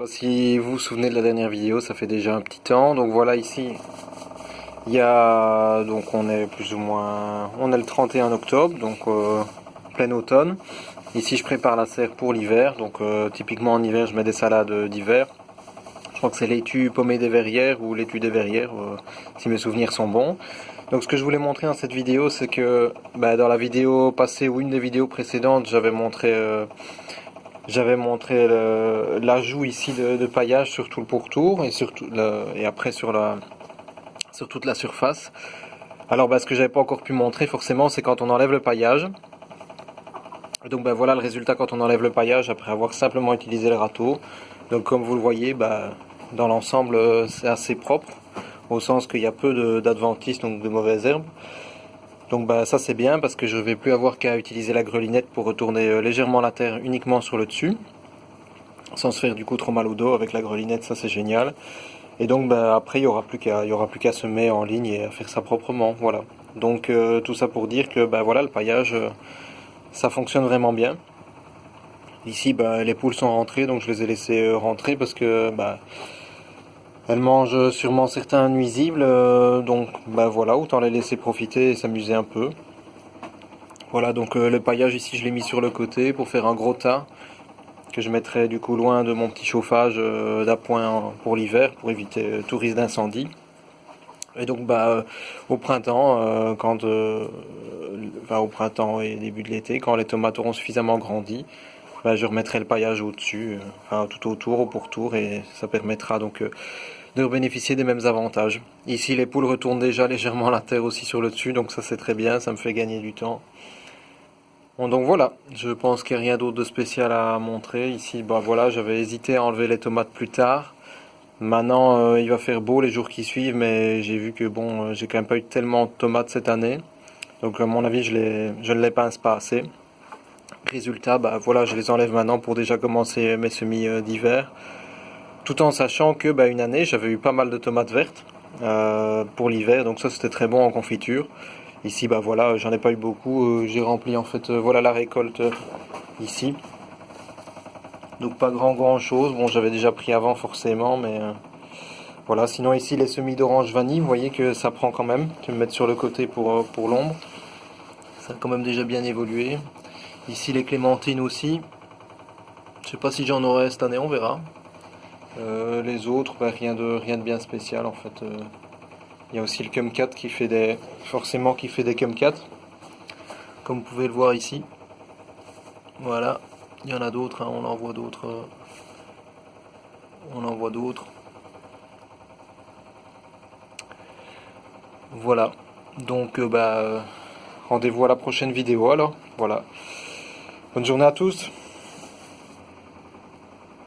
Pas si vous vous souvenez de la dernière vidéo, ça fait déjà un petit temps. Donc voilà, ici, il y a, donc on est plus ou moins, on est le 31 octobre, donc plein automne. Ici, je prépare la serre pour l'hiver. Donc typiquement en hiver, je mets des salades d'hiver. Je crois que c'est laitue pommée des verrières ou laitue des verrières, si mes souvenirs sont bons. Donc ce que je voulais montrer dans cette vidéo, c'est que dans la vidéo passée ou une des vidéos précédentes, j'avais montré l'ajout ici de paillage sur tout le pourtour et, et après sur toute la surface. Alors ce que j'avais pas encore pu montrer forcément, c'est quand on enlève le paillage. Donc voilà le résultat quand on enlève le paillage après avoir simplement utilisé le râteau. Donc comme vous le voyez, dans l'ensemble c'est assez propre, au sens qu'il y a peu d'adventices, donc de mauvaises herbes. Donc ça c'est bien parce que je ne vais plus avoir qu'à utiliser la grelinette pour retourner légèrement la terre uniquement sur le dessus, sans se faire du coup trop mal au dos avec la grelinette, ça c'est génial. Et donc après il y aura plus qu'à semer en ligne et à faire ça proprement, voilà. Donc tout ça pour dire que voilà, le paillage ça fonctionne vraiment bien. Ici les poules sont rentrées, donc je les ai laissées rentrer parce que elles mangent sûrement certains nuisibles, donc voilà, autant les laisser profiter et s'amuser un peu. Voilà, donc le paillage ici je l'ai mis sur le côté pour faire un gros tas que je mettrai du coup loin de mon petit chauffage d'appoint pour l'hiver pour éviter tout risque d'incendie. Et donc au printemps, au printemps et début de l'été, quand les tomates auront suffisamment grandi, je remettrai le paillage au-dessus, tout autour, au pourtour, et ça permettra donc de bénéficier des mêmes avantages. Ici les poules retournent déjà légèrement la terre aussi sur le dessus, donc ça c'est très bien, ça me fait gagner du temps. Bon, donc voilà, je pense qu'il n'y a rien d'autre de spécial à montrer. Ici, voilà, j'avais hésité à enlever les tomates plus tard. Maintenant, il va faire beau les jours qui suivent, mais j'ai vu que j'ai quand même pas eu tellement de tomates cette année. Donc à mon avis, je ne les pince pas assez. Résultat, voilà, je les enlève maintenant pour déjà commencer mes semis d'hiver. Tout en sachant que une année, j'avais eu pas mal de tomates vertes pour l'hiver, donc ça c'était très bon en confiture. Ici, voilà, j'en ai pas eu beaucoup. J'ai rempli en fait, voilà la récolte ici. Donc pas grand chose. Bon, j'avais déjà pris avant forcément, mais voilà. Sinon ici les semis d'orange vanille, vous voyez que ça prend quand même. Je vais me mettre sur le côté pour l'ombre. Ça a quand même déjà bien évolué. Ici les clémentines aussi. Je sais pas si j'en aurai cette année, on verra. Les autres, rien de bien spécial en fait. Il y a aussi le kumquat qui fait des kumquats, comme vous pouvez le voir ici. Voilà, il y en a d'autres, on en voit d'autres. Voilà, donc rendez-vous à la prochaine vidéo alors. Voilà. Bonne journée à tous.